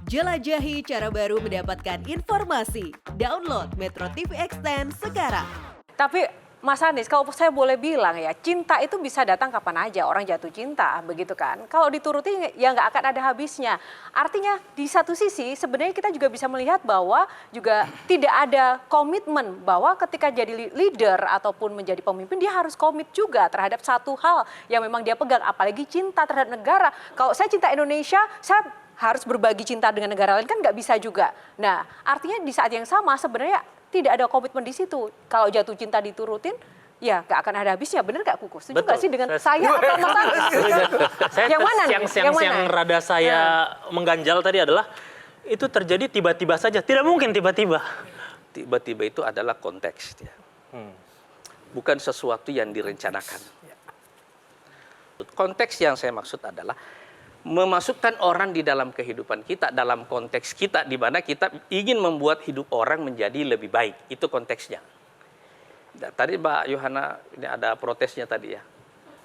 Jelajahi cara baru mendapatkan informasi. Download Metro TV Extend sekarang. Tapi Mas Anies, kalau saya boleh bilang ya, cinta itu bisa datang kapan aja, orang jatuh cinta, begitu kan. Kalau dituruti ya nggak akan ada habisnya. Artinya di satu sisi sebenarnya kita juga bisa melihat bahwa juga tidak ada komitmen bahwa ketika jadi leader ataupun menjadi pemimpin dia harus komit juga terhadap satu hal yang memang dia pegang, apalagi cinta terhadap negara. Kalau saya cinta Indonesia, saya harus berbagi cinta dengan negara lain kan nggak bisa juga. Nah, artinya di saat yang sama sebenarnya tidak ada komitmen di situ. Kalau jatuh cinta diturutin, ya nggak akan ada habisnya. Bener nggak Kuku? Setuju nggak sih dengan saya atau Mas Anies? Yang mana nih? Yang rada saya mengganjal tadi adalah itu terjadi tiba-tiba saja. Tidak mungkin tiba-tiba. Tiba-tiba itu adalah konteks. Bukan sesuatu yang direncanakan. Konteks yang saya maksud adalah memasukkan orang di dalam kehidupan kita, dalam konteks kita, di mana kita ingin membuat hidup orang menjadi lebih baik. Itu konteksnya. Tadi Mbak Yohana, ini ada protesnya tadi ya,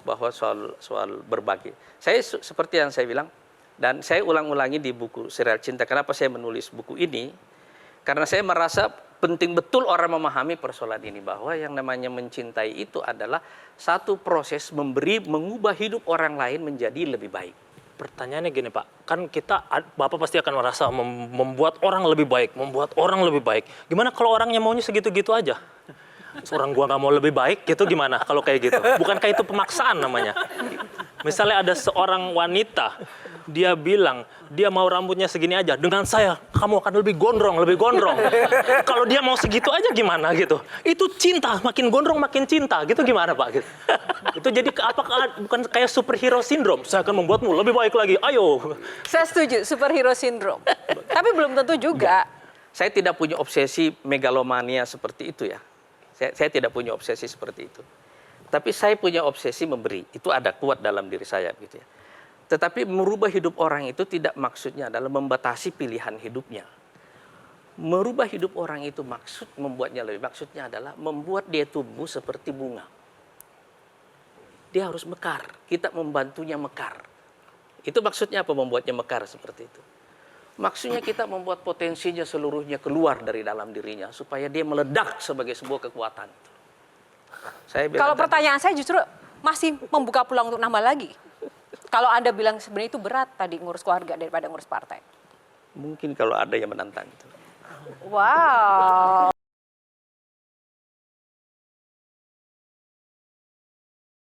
bahwa soal berbagi. Saya seperti yang saya bilang, dan saya ulang-ulangi di buku Serial Cinta. Kenapa saya menulis buku ini? Karena saya merasa penting betul orang memahami persoalan ini, bahwa yang namanya mencintai itu adalah satu proses mengubah hidup orang lain menjadi lebih baik. Pertanyaannya gini Pak, kan Bapak pasti akan merasa membuat orang lebih baik, Gimana kalau orangnya maunya segitu-gitu aja? Seorang gua nggak mau lebih baik gitu gimana kalau kayak gitu? Bukankah itu pemaksaan namanya? Misalnya ada seorang wanita, dia bilang dia mau rambutnya segini aja, dengan saya kamu akan lebih gondrong. Kalau dia mau segitu aja gimana gitu? Itu cinta, makin gondrong makin cinta gitu gimana Pak? Gitu. Itu jadi apakah bukan kayak superhero syndrome? Saya akan membuatmu lebih baik lagi, ayo. Saya setuju, superhero syndrome. Tapi belum tentu juga. Saya tidak punya obsesi megalomania seperti itu ya. Saya tidak punya obsesi seperti itu. Tapi saya punya obsesi memberi. Itu ada kuat dalam diri saya gitu ya. Tetapi merubah hidup orang itu tidak maksudnya adalah membatasi pilihan hidupnya. Merubah hidup orang itu membuatnya lebih. Maksudnya adalah membuat dia tumbuh seperti bunga. Dia harus mekar. Kita membantunya mekar. Itu maksudnya apa membuatnya mekar seperti itu? Maksudnya kita membuat potensinya seluruhnya keluar dari dalam dirinya supaya dia meledak sebagai sebuah kekuatan. Kalau pertanyaan saya justru masih membuka peluang untuk nambah lagi. Kalau Anda bilang sebenarnya itu berat tadi ngurus keluarga daripada ngurus partai. Mungkin kalau ada yang menantang itu. Wow.